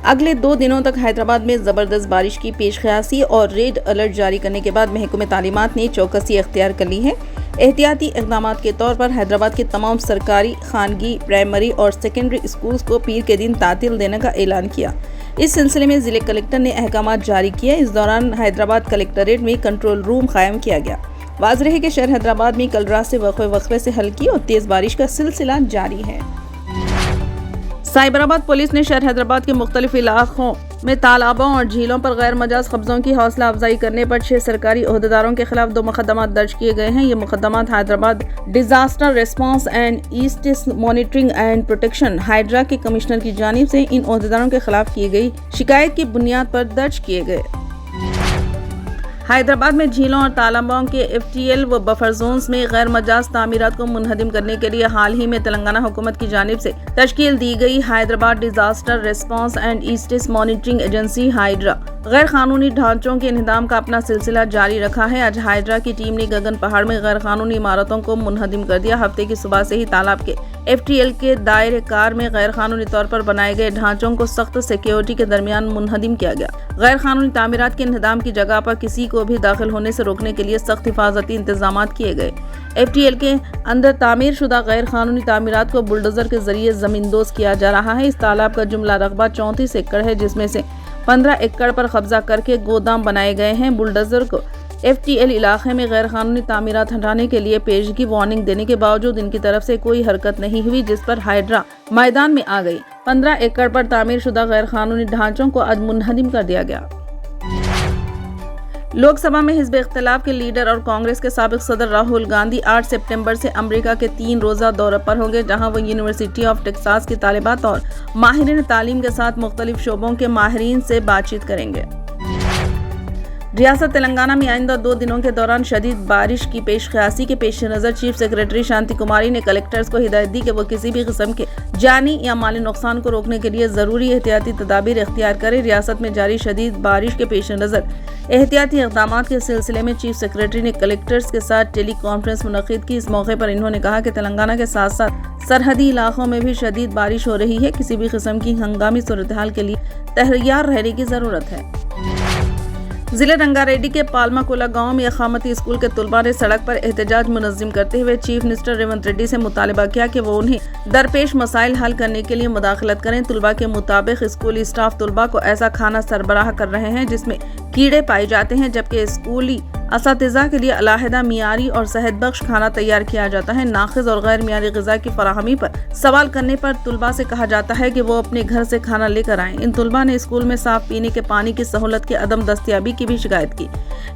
अगले 2 दिनों तक हैदराबाद में ज़बरदस्त बारिश की पेशखयासी और रेड अलर्ट जारी करने के बाद महकमे तालीमात ने चौकसी इख्तियार कर ली है। एहतियाती इक़दामात के तौर पर हैदराबाद के तमाम सरकारी, खानगी, प्राइमरी और सेकेंडरी स्कूल्स को पीर के दिन तातील देने का ऐलान किया। इस सिलसिले में ज़िले कलेक्टर ने अहकामात जारी किए। इस दौरान हैदराबाद कलेक्ट्रेट में कंट्रोल रूम कायम किया गया। वाज़ेह है कि शहर हैदराबाद में कल रात से वक्फे से हल्की और तेज़ बारिश का सिलसिला जारी है। साइबराबाद पुलिस ने शहर हैदराबाद के मुख्तलिफ इलाकों में तालाबों और झीलों पर गैर मजाज कब्जों की हौसला अफजाई करने पर 6 सरकारी ओहदेदारों के खिलाफ 2 मुकदमात दर्ज किए गए हैं। ये मुकदमात Hyderabad disaster response and asset monitoring and protection Hydraa के कमिश्नर की जानिब से इन ओहदेदारों के खिलाफ की गई शिकायत की बुनियाद पर दर्ज किए गए। हैदराबाद में झीलों और तालाबों के FTL व बफर जोन्स में गैर मजाज तामीरात को मुनहदिम करने के लिए हाल ही में तेलंगाना हुकूमत की जानिब से तश्कील दी गई Hyderabad disaster response and asset monitoring agency hydra गैर कानूनी ढांचों के इंहदाम का अपना सिलसिला जारी रखा है। आज हाइड्रा की टीम ने गगन पहाड़ में गैर कानूनी इमारतों को मुनहदिम कर दिया। हफ्ते की सुबह से ही तालाब के FTL के दायरे कार में गैर कानूनी तौर पर बनाए गए ढांचों को सख्त सिक्योरिटी के दरमियान मुनहदिम किया गया। गैर कानूनी तामीरात के इंहदाम की जगह पर किसी को भी दाखिल होने से रोकने के लिए सख्त हिफाजती इंतजाम किए गए। FTL के अंदर तामीर शुदा गैर कानूनी तामीरात को बुलडोजर के जरिए जमींदोज किया जा रहा है। इस तालाब का जुमला रकबा 34 एकड़ है, जिसमें से 15 एकड़ पर कब्जा करके गोदाम बनाए गए हैं। बुलडोजर को FTL इलाके में गैर कानूनी तामीरात हटाने के लिए पेशगी वार्निंग देने के बावजूद इनकी तरफ से कोई हरकत नहीं हुई, जिस पर हाइड्रा मैदान में आ गई। 15 एकड़ पर तामीर शुदा गैर कानूनी ढांचों को आज मुनहदिम कर दिया गया। लोकसभा में हिज़्ब इख्तिलाफ के लीडर और कांग्रेस के साबिक सदर राहुल गांधी 8 सितंबर से अमेरिका के 3 रोज़ा दौरे पर होंगे, जहां वो यूनिवर्सिटी ऑफ टेक्सास की तालिबात और माहिरीन तालीम के साथ मुख्तलिफ शोबों के माहिरीन से बातचीत करेंगे। रियासत तेलंगाना में आइंदा 2 दिनों के दौरान शदीद बारिश की पेशखयासी के पेश नज़र चीफ सेक्रेटरी शांति कुमारी ने कलेक्टर्स को हिदायत दी कि वो किसी भी किस्म के जानी या माली नुकसान को रोकने के लिए ज़रूरी एहतियाती तदाबीर इख्तियार करें। रियासत में जारी शदीद बारिश के पेश नज़र एहतियाती इक़दामात के सिलसिले में चीफ सेक्रेटरी ने कलेक्टर्स के साथ टेली कॉन्फ्रेंस मुनक़िद की। इस मौके पर इन्होंने कहा कि तेलंगाना के साथ साथ सरहदी इलाकों में भी शदीद बारिश हो रही है। किसी भी किस्म की हंगामी सूरत हाल के लिए तैयार रहने की ज़रूरत है। जिले रंगारेड्डी के पालमाकोला गांव में अखामती स्कूल के तलबा ने सड़क पर एहतजाज मुनज़्ज़म करते हुए चीफ मिनिस्टर रेवंत रेड्डी से मुतालबा किया कि वो उन्हें दरपेश मसाइल हल करने के लिए मुदाखलत करें। तलबा के मुताबिक स्कूली स्टाफ तलबा को ऐसा खाना सरबराह कर रहे हैं जिसमें कीड़े पाए जाते हैं, जबकि स्कूली असातिज़ा के लिए अलहदा मियारी और सेहत बख्श खाना तैयार किया जाता है। नाक़िज़ और गैर मियारी ग़िज़ा की फराहमी पर सवाल करने पर तलबा से कहा जाता है कि वो अपने घर से खाना लेकर आएँ। इन तलबा ने स्कूल में साफ पीने के पानी की सहूलत की अदम दस्तयाबी की भी शिकायत की।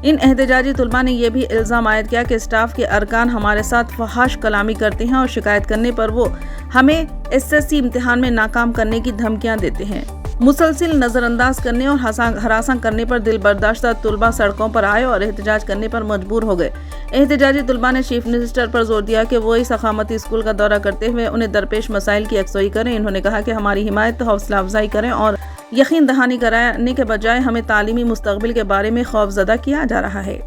इन एहतजाजी तलबा ने यह भी इल्ज़ाम आयद किया कि स्टाफ के अरकान हमारे साथ फहाश कलामी करते हैं और शिकायत करने पर वो हमें SSC इम्तिहान में नाकाम करने की धमकियां देते हैं। मुसलसिल नज़रअंदाज करने और हरासा करने पर दिल बर्दाश्ता तलबा सड़कों पर आए और एहतजाज करने पर मजबूर हो गए। एहतजाजी तलबा ने चीफ मिनिस्टर पर जोर दिया कि वो इस अखामती स्कूल का दौरा करते हुए उन्हें दरपेश मसाइल की यकसोई करें। इन्होंने कहा कि हमारी हिमायत हौसला अफजाई करें और यकीन दहानी कराने के बजाय हमें तालीमी मुस्तकबिल के बारे में खौफजदा किया जा रहा है।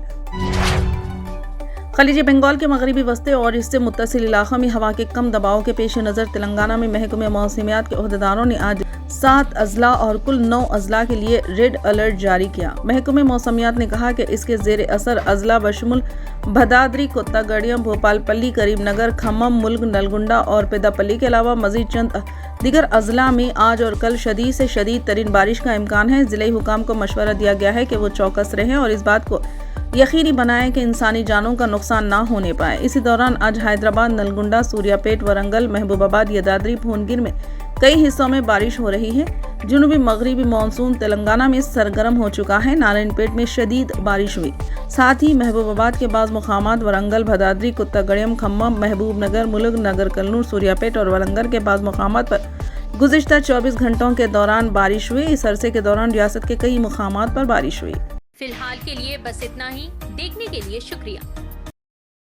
खलीज बंगाल के मगरबी वस्ते और इससे मुत्तसिल इलाक़ों में हवा के कम दबाव के पेश नज़र तेलंगाना में महकमे मौसमियात के ओहदेदारों ने आज 7 अजला और कुल 9 अजला के लिए रेड अलर्ट जारी किया। महकमे मौसमियात ने कहा कि इसके ज़ेर असर अजला बशमुल भदादरी, कोत्तागड़ियम, भोपालपल्ली, करीमनगर, खम्मम, मुल्क, नलगुंडा और पेदापल्ली के अलावा मज़ीद चंद दीगर अजला में आज और कल शदीद से शदीद तरीन बारिश का इम्कान है। ज़िले हुकाम को मशवरा दिया गया है कि वो चौकस रहें और इस बात को यकीनी बनाएं कि इंसानी जानों का नुकसान ना होने पाए। इसी दौरान आज हैदराबाद, नलगुंडा, सूर्यापेट, वरंगल, महबूबाबाद, यदाद्री, भुवनगिर में कई हिस्सों में बारिश हो रही है। जुनूबी मगरिबी मानसून तेलंगाना में सरगर्म हो चुका है। नारायणपेट में शदीद बारिश हुई। साथ ही महबूबाबाद के बाज़ मुकामात, वरंगल, भदादरी, कोत्तागड़ियम, खम्मम, महबूब नगर, मुलुग, नगर कल्नूर, सूर्यापेट और वलंगर के बाज़ मुकामात पर गुज़िश्ता 24 घंटों के दौरान बारिश हुई। इस अरसे के दौरान रियासत के कई मुकामात पर बारिश हुई। फिलहाल के लिए बस इतना ही। देखने के लिए शुक्रिया।